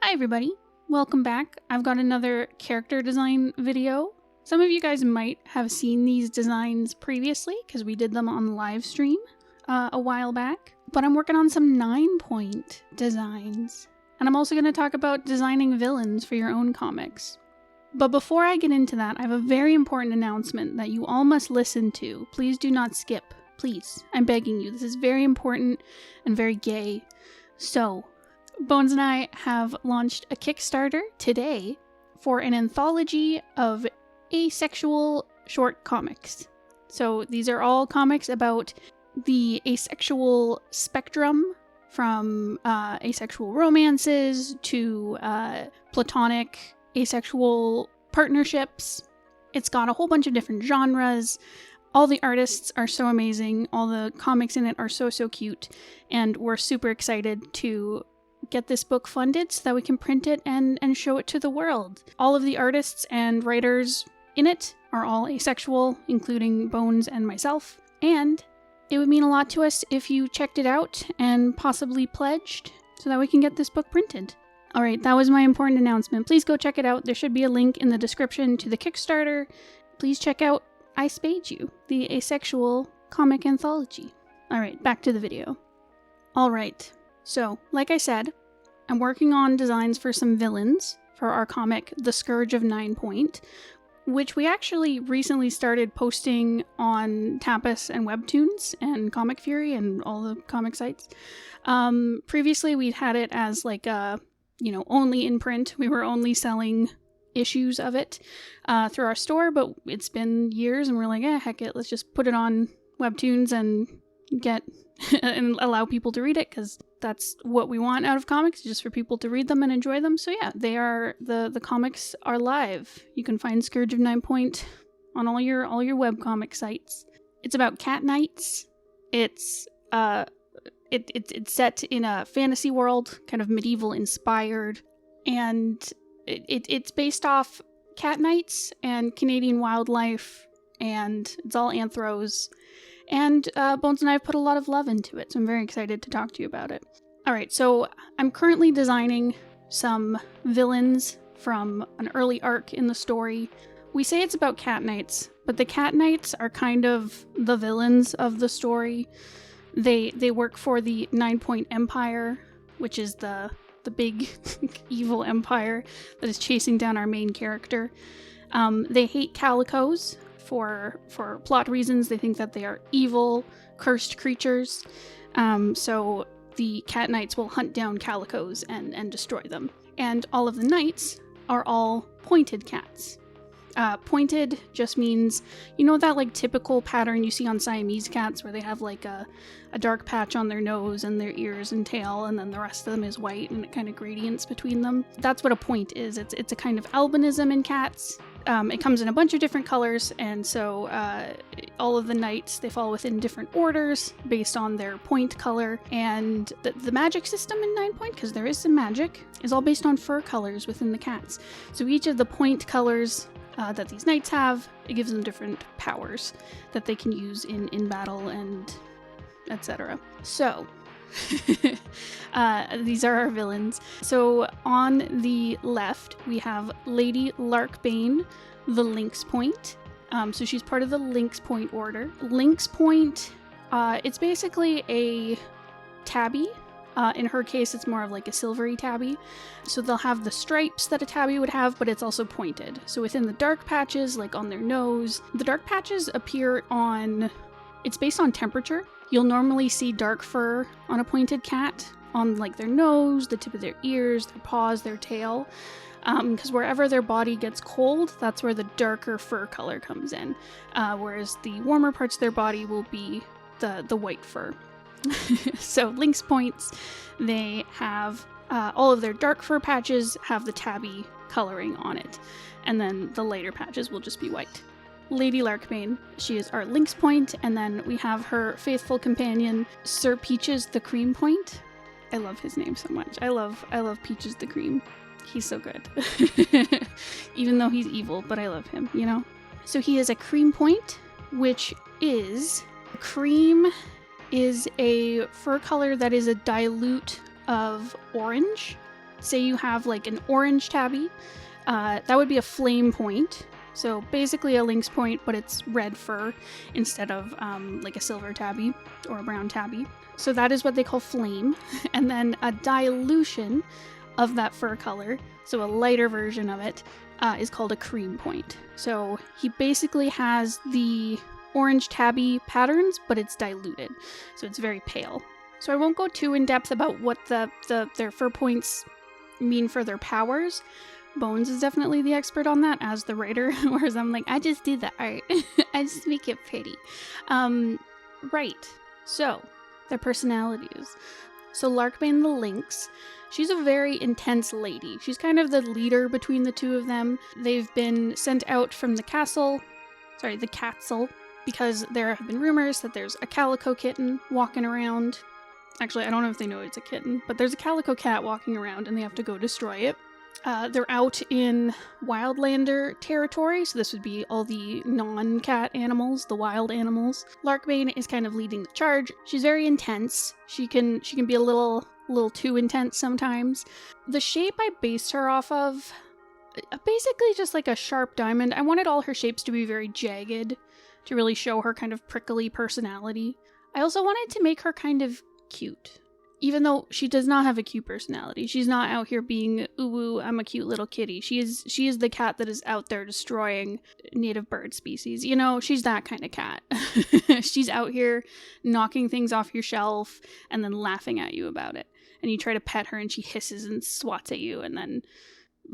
Hi everybody, welcome back. I've got another character design video. Some of you guys might have seen these designs previously because we did them on the live stream a while back, but I'm working on some 9-point designs. And I'm also going to talk about designing villains for your own comics. But before I get into that, I have a very important announcement that you all must listen to. Please do not skip. Please, I'm begging you. This is very important and very gay. So, Bones and I have launched a Kickstarter today for an anthology of asexual short comics. So these are all comics about the asexual spectrum, from asexual romances to platonic asexual partnerships. It's got a whole bunch of different genres. All the artists are so amazing. All the comics in it are so cute. And we're super excited to get this book funded so that we can print it and show it to the world. All of the artists and writers in it are all asexual, including Bones and myself. And it would mean a lot to us if you checked it out and possibly pledged so that we can get this book printed. Alright, that was my important announcement. Please go check it out. There should be a link in the description to the Kickstarter. Please check out I Spade You, the asexual comic anthology. Alright, back to the video. Alright, so like I said, I'm working on designs for some villains for our comic, The Scourge of 9-Point, which we actually recently started posting on Tapas and Webtoons and Comic Fury and all the comic sites. Previously, we'd had it as like a, only in print. We were only selling issues of it through our store, but it's been years and we're like, heck it, let's just put it on Webtoons and get and allow people to read it, because that's what we want out of comics, just for people to read them and enjoy them. So yeah, they are the comics are live. You can find Scourge of 9-Point on all your webcomic sites. It's about cat knights. It's it's set in a fantasy world, kind of medieval inspired, and it's based off cat knights and Canadian wildlife, and it's all anthros. And Bones and I have put a lot of love into it, so I'm very excited to talk to you about it. Alright, so I'm currently designing some villains from an early arc in the story. We say it's about cat knights, but the cat knights are kind of the villains of the story. They work for the 9-Point Empire, which is the big evil empire that is chasing down our main character. They hate calicos. For plot reasons. They think that they are evil, cursed creatures. So the cat knights will hunt down calicos and destroy them. And all of the knights are all pointed cats. Pointed just means, that like typical pattern you see on Siamese cats where they have like a dark patch on their nose and their ears and tail, and then the rest of them is white and it kind of gradients between them. That's what a point is. It's a kind of albinism in cats. It comes in a bunch of different colors, and so all of the knights, they fall within different orders based on their point color, and the magic system in 9-Point, because there is some magic, is all based on fur colors within the cats. So each of the point colors that these knights have, it gives them different powers that they can use in battle and etc. So these are our villains. So on the left, we have Lady Bane, the Lynx Point. So she's part of the Lynx Point order. Lynx Point, it's basically a tabby. In her case, it's more of like a silvery tabby. So they'll have the stripes that a tabby would have, but it's also pointed. So within the dark patches, like on their nose, the dark patches appear on... It's based on temperature. You'll normally see dark fur on a pointed cat, on like their nose, the tip of their ears, their paws, their tail. Because wherever their body gets cold, that's where the darker fur color comes in. Whereas the warmer parts of their body will be the white fur. So Lynx Points, they have all of their dark fur patches have the tabby coloring on it. And then the lighter patches will just be white. Lady Bane, she is our Lynx Point, and then we have her faithful companion, Sir Peaches the Cream Point. I love his name so much. I love Peaches the Cream. He's so good. Even though he's evil, but I love him, So he is a cream point, which is... Cream is a fur color that is a dilute of orange. say you have like an orange tabby, that would be a flame point. So basically a lynx point, but it's red fur instead of like a silver tabby or a brown tabby. So that is what they call flame. And then a dilution of that fur color, so a lighter version of it, is called a cream point. So he basically has the orange tabby patterns, but it's diluted. So it's very pale. So I won't go too in depth about what their fur points mean for their powers. Bones is definitely the expert on that as the writer, whereas I'm like, I just do the art. I just make it pretty. Right. So, their personalities. So Larkbane the Lynx, she's a very intense lady. She's kind of the leader between the two of them. They've been sent out from the castle, because there have been rumors that there's a calico kitten walking around. Actually, I don't know if they know it's a kitten, but there's a calico cat walking around and they have to go destroy it. They're out in Wildlander territory, so this would be all the non-cat animals, the wild animals. Larkbane is kind of leading the charge. She's very intense. She can be a little too intense sometimes. The shape I based her off of, basically just like a sharp diamond. I wanted all her shapes to be very jagged to really show her kind of prickly personality. I also wanted to make her kind of cute. Even though she does not have a cute personality. She's not out here being, ooh, I'm a cute little kitty. She is the cat that is out there destroying native bird species. You know, she's that kind of cat. She's out here knocking things off your shelf and then laughing at you about it. And you try to pet her and she hisses and swats at you and then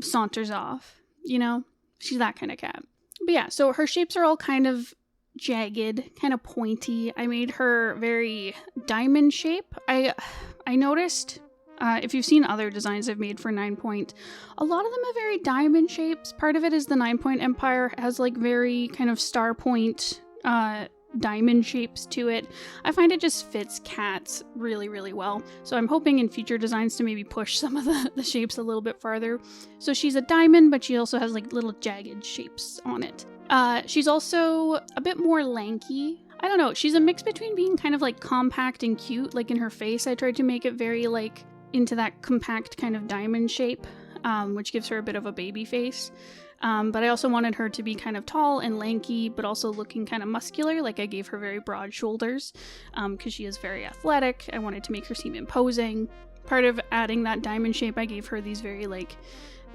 saunters off. You know, she's that kind of cat. But yeah, so her shapes are all kind of jagged, kind of pointy. I made her very diamond shape. I noticed, if you've seen other designs I've made for 9-point, a lot of them are very diamond shapes. Part of it is the 9-point empire has like very kind of star point diamond shapes to it. I find it just fits cats really, really well. So I'm hoping in future designs to maybe push some of the shapes a little bit farther. So she's a diamond, but she also has like little jagged shapes on it. She's also a bit more lanky. I don't know, she's a mix between being kind of like compact and cute, like in her face. I tried to make it very like into that compact kind of diamond shape, which gives her a bit of a baby face. But I also wanted her to be kind of tall and lanky, but also looking kind of muscular. Like I gave her very broad shoulders, because she is very athletic. I wanted to make her seem imposing. Part of adding that diamond shape, I gave her these very like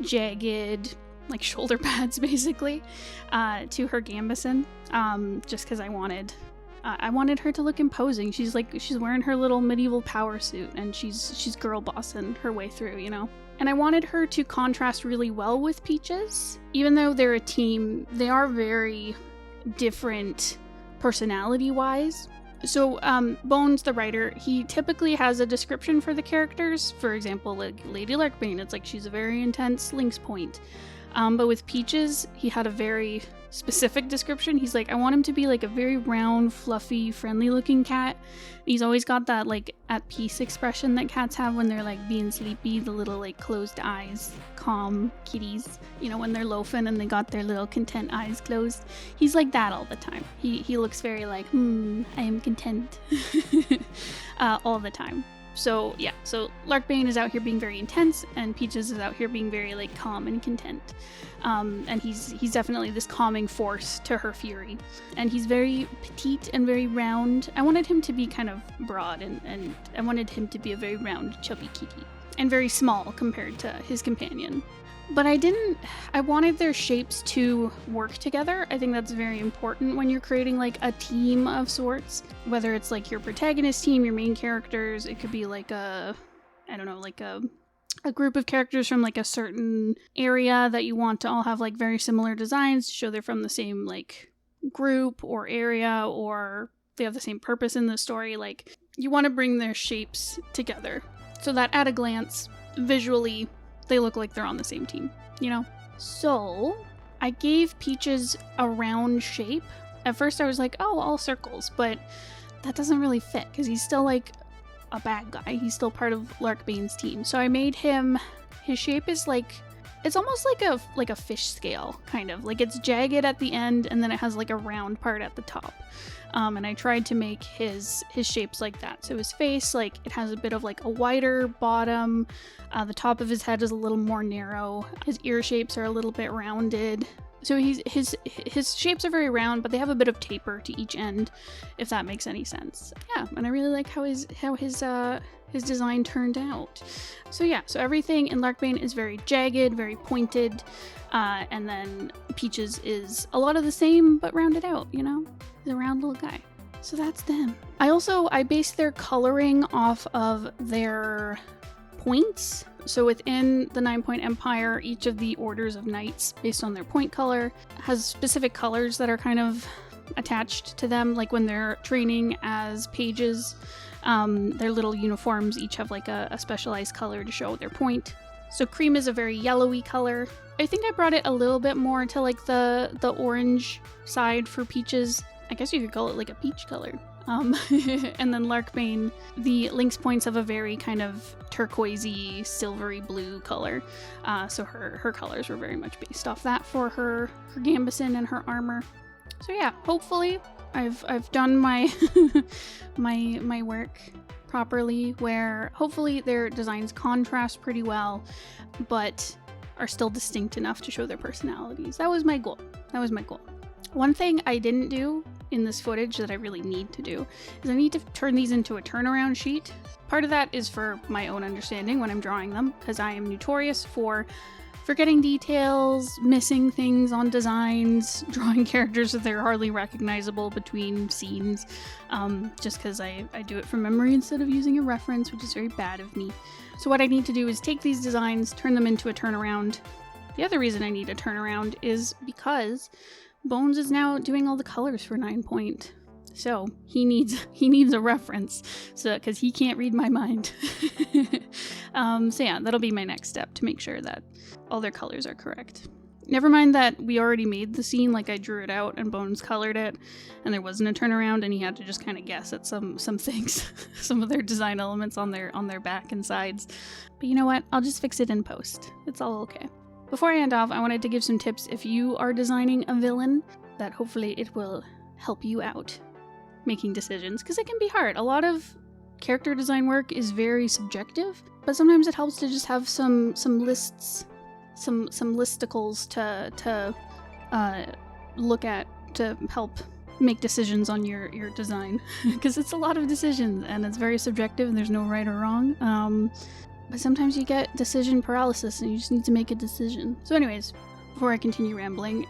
jagged, like shoulder pads basically, to her gambeson, just because I wanted her to look imposing. She's wearing her little medieval power suit and she's girl bossing her way through, you know. And I wanted her to contrast really well with Peaches. Even though they're a team, they are very different personality-wise. So, Bones, the writer, he typically has a description for the characters. For example, like Lady Larkbane, it's like she's a very intense lynx point. But with Peaches, he had a very specific description. He's like, I want him to be like a very round, fluffy, friendly-looking cat. He's always got that like at peace expression that cats have when they're like being sleepy, the little like closed eyes, calm kitties, you know, when they're loafing and they got their little content eyes closed. He's like that all the time. He looks very like, I am content all the time. So yeah, so Larkbane is out here being very intense, and Peaches is out here being very like calm and content. And he's definitely this calming force to her fury. And he's very petite and very round. I wanted him to be kind of broad, and I wanted him to be a very round, chubby kitty. And very small compared to his companion. But I wanted their shapes to work together. I think that's very important when you're creating like a team of sorts. Whether it's like your protagonist team, your main characters, it could be like a group of characters from like a certain area that you want to all have like very similar designs to show they're from the same like group or area, or they have the same purpose in the story. Like you want to bring their shapes together so that at a glance, visually, they look like they're on the same team, you know? So I gave Peaches a round shape. At first I was like, oh, all circles, but that doesn't really fit because he's still like a bad guy. He's still part of Larkbane's team. So I made him, his shape is like It's almost like a fish scale, kind of. Like it's jagged at the end and then it has like a round part at the top. And I tried to make his shapes like that. So his face, like it has a bit of like a wider bottom. The top of his head is a little more narrow. His ear shapes are a little bit rounded. So his shapes are very round, but they have a bit of taper to each end, if that makes any sense. Yeah, and I really like how his design turned out. So yeah, so everything in Bane is very jagged, very pointed, and then Peaches is a lot of the same, but rounded out, you know? He's a round little guy. So that's them. I based their coloring off of their points. So within the 9-point empire, each of the orders of knights, based on their point color, has specific colors that are kind of attached to them. Like when they're training as pages, their little uniforms each have like a specialized color to show their point. So cream is a very yellowy color. I think I brought it a little bit more to like the orange side for Peaches. I guess you could call it like a peach color. And then Bane, the lynx points have a very kind of turquoisey, silvery blue color. So her colors were very much based off that for her gambeson and her armor. So yeah, hopefully I've done my my work properly, where hopefully their designs contrast pretty well, but are still distinct enough to show their personalities. That was my goal. One thing I didn't do in this footage that I really need to do is I need to turn these into a turnaround sheet. Part of that is for my own understanding when I'm drawing them, because I am notorious for forgetting details, missing things on designs, drawing characters that they're hardly recognizable between scenes, just because I do it from memory instead of using a reference, which is very bad of me. So what I need to do is take these designs, turn them into a turnaround. The other reason I need a turnaround is because Bones is now doing all the colors for 9-point. So he needs a reference, so because he can't read my mind. So yeah, that'll be my next step, to make sure that all their colors are correct. Never mind that we already made the scene, like I drew it out and Bones colored it, and there wasn't a turnaround, and he had to just kind of guess at some things, some of their design elements on their back and sides. But you know what? I'll just fix it in post. It's all okay. Before I end off, I wanted to give some tips if you are designing a villain, that hopefully it will help you out making decisions, because it can be hard. A lot of character design work is very subjective, but sometimes it helps to just have some lists, some listicles to look at to help make decisions on your design, because it's a lot of decisions and it's very subjective and there's no right or wrong. But sometimes you get decision paralysis and you just need to make a decision. So anyways, before I continue rambling,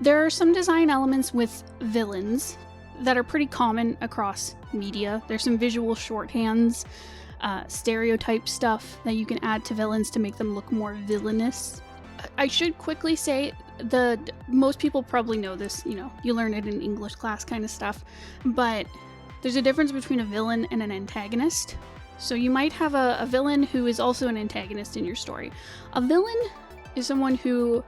there are some design elements with villains that are pretty common across media. There's some visual shorthands, stereotype stuff that you can add to villains to make them look more villainous. I should quickly say, most people probably know this, you learn it in English class kind of stuff, but there's a difference between a villain and an antagonist. So you might have a villain who is also an antagonist in your story. A villain is someone who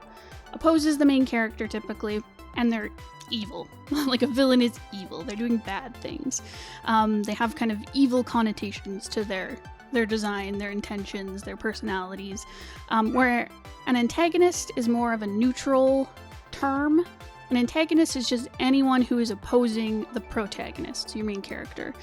opposes the main character typically, and they're evil. Like a villain is evil. They're doing bad things. They have kind of evil connotations to their design, their intentions, their personalities. Where an antagonist is more of a neutral term. An antagonist is just anyone who is opposing the protagonist, your main character.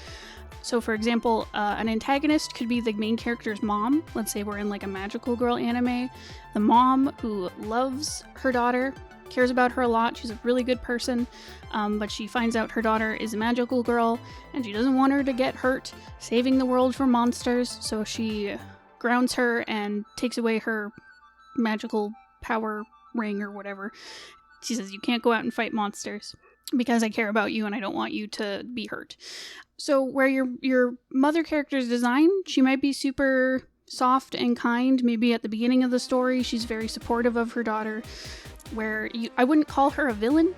So for example, an antagonist could be the main character's mom. Let's say we're in like a magical girl anime. The mom who loves her daughter, cares about her a lot, she's a really good person, but she finds out her daughter is a magical girl and she doesn't want her to get hurt saving the world from monsters, so she grounds her and takes away her magical power ring or whatever. She says, you can't go out and fight monsters because I care about you and I don't want you to be hurt. So where your mother character's design, she might be super soft and kind. Maybe at the beginning of the story, she's very supportive of her daughter. Where I wouldn't call her a villain.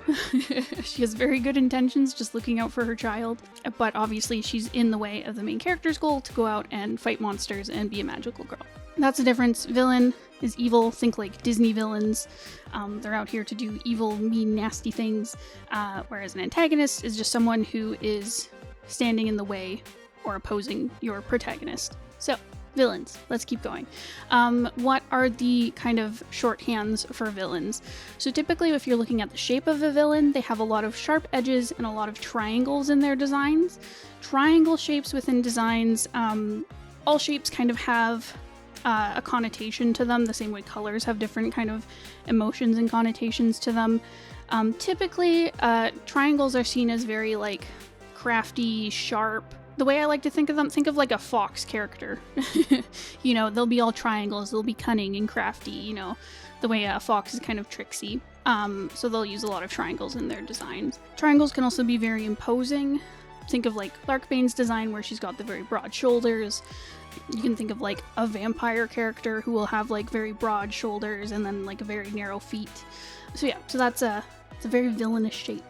She has very good intentions, just looking out for her child. But obviously she's in the way of the main character's goal to go out and fight monsters and be a magical girl. That's the difference. Villain is evil. Think like Disney villains. They're out here to do evil, mean, nasty things. Whereas an antagonist is just someone who is standing in the way or opposing your protagonist. So Villains. Let's keep going. What are the kind of shorthands for villains? So typically if you're looking at the shape of a villain, they have a lot of sharp edges and a lot of triangles in their designs. Triangle shapes within designs, all shapes kind of have a connotation to them, the same way colors have different kind of emotions and connotations to them. Typically, triangles are seen as very like crafty, sharp. The way I like to think of them, think of like a fox character. You know, they'll be all triangles, they'll be cunning and crafty, you know, the way a fox is kind of tricksy. So they'll use a lot of triangles in their designs. Triangles can also be very imposing. Think of like Bane's design where she's got the very broad shoulders. You can think of like a vampire character who will have like very broad shoulders and then like very narrow feet. So yeah, so it's a very villainous shape.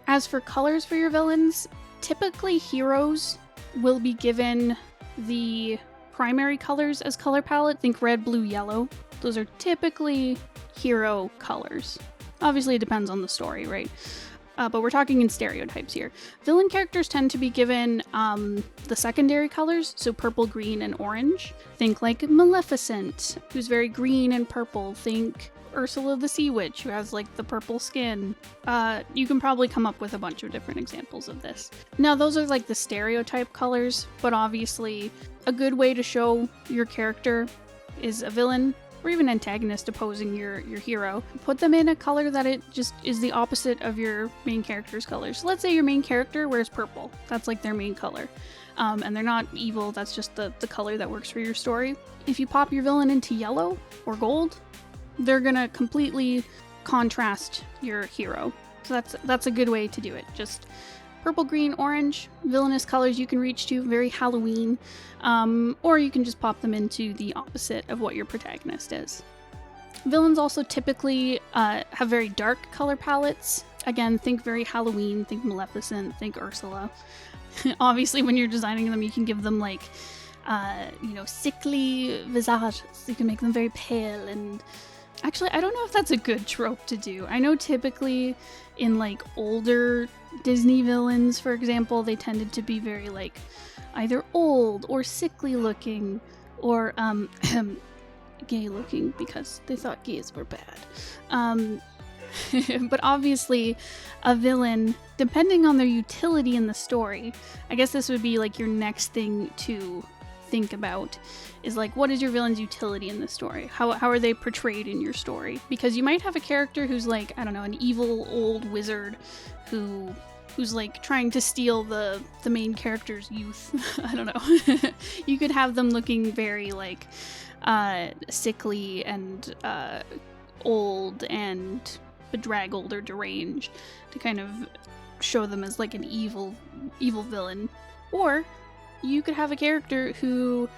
As for colors for your villains, typically heroes will be given the primary colors as color palette. Think red, blue, yellow. Those are typically hero colors. Obviously it depends on the story, right? But we're talking in stereotypes here. Villain characters tend to be given the secondary colors, so purple, green, and orange. Think like Maleficent, who's very green and purple. Think Ursula the Sea Witch, who has like the purple skin. You can probably come up with a bunch of different examples of this. Now those are like the stereotype colors, but obviously a good way to show your character is a villain or even antagonist opposing your hero. Put them in a color that it just is the opposite of your main character's colors. So let's say your main character wears purple. That's like their main color. And they're not evil, that's just the color that works for your story. If you pop your villain into yellow or gold, they're gonna completely contrast your hero. So that's a good way to do it. Just purple, green, orange, villainous colors you can reach to, very Halloween, or you can just pop them into the opposite of what your protagonist is. Villains also typically have very dark color palettes. Again, think very Halloween, think Maleficent, think Ursula. Obviously, when you're designing them, you can give them like, sickly visage, so you can make them very pale and... Actually, I don't know if that's a good trope to do. I know typically in like older Disney villains, for example, they tended to be very like either old or sickly looking or gay looking because they thought gays were bad. But obviously a villain, depending on their utility in the story, I guess this would be like your next thing to think about is like, what is your villain's utility in the story? How are they portrayed in your story? Because you might have a character who's like, I don't know, an evil old wizard who's like trying to steal the main character's youth. I don't know. You could have them looking very like sickly and old and bedraggled or deranged to kind of show them as like an evil villain. Or you could have a character who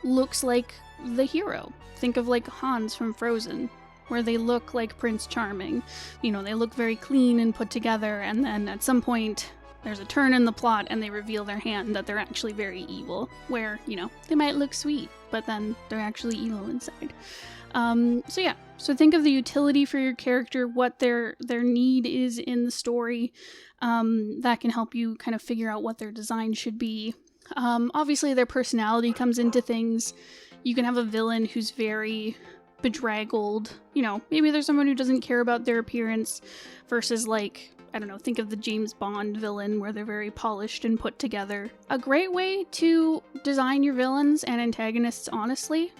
looks like the hero. Think of like Hans from Frozen, where they look like Prince Charming. You know, they look very clean and put together, and then at some point there's a turn in the plot and they reveal their hand that they're actually very evil, where, you know, they might look sweet, but then they're actually evil inside. So think of the utility for your character, what their need is in the story. That can help you kind of figure out what their design should be. Obviously their personality comes into things. You can have a villain who's very bedraggled. You know, maybe there's someone who doesn't care about their appearance versus like, I don't know, think of the James Bond villain where they're very polished and put together. A great way to design your villains and antagonists, honestly,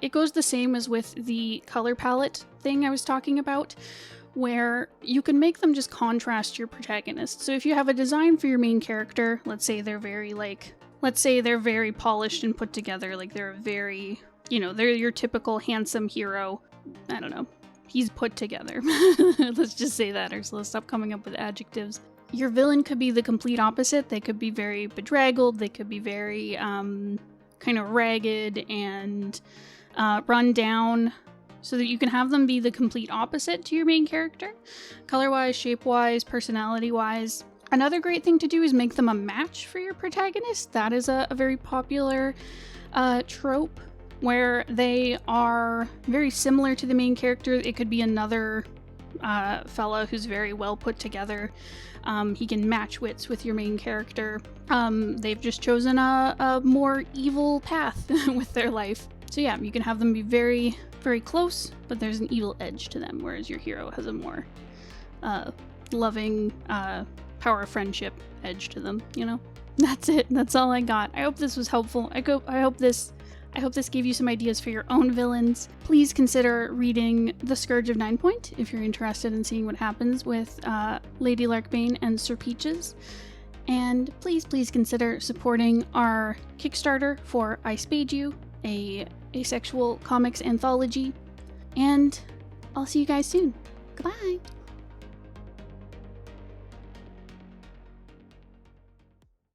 it goes the same as with the color palette thing I was talking about, where you can make them just contrast your protagonist. So if you have a design for your main character, let's say they're very polished and put together, like they're very, you know, they're your typical handsome hero. I don't know. He's put together. Let's just say that, or so let's stop coming up with adjectives. Your villain could be the complete opposite. They could be very bedraggled. They could be very kind of ragged and run down, so that you can have them be the complete opposite to your main character, color-wise, shape-wise, personality-wise. Another great thing to do is make them a match for your protagonist. That is a very popular trope, where they are very similar to the main character. It could be another fella who's very well put together. He can match wits with your main character. They've just chosen a more evil path with their life. So yeah, you can have them be very, very close, but there's an evil edge to them, whereas your hero has a more loving, power of friendship edge to them, you know? That's it. That's all I got. I hope this was helpful. I hope this gave you some ideas for your own villains. Please consider reading The Scourge of Ninepoint if you're interested in seeing what happens with Lady Larkbane and Sir Peaches. And please consider supporting our Kickstarter for I Spade You, a asexual comics anthology. And I'll see you guys soon. Goodbye!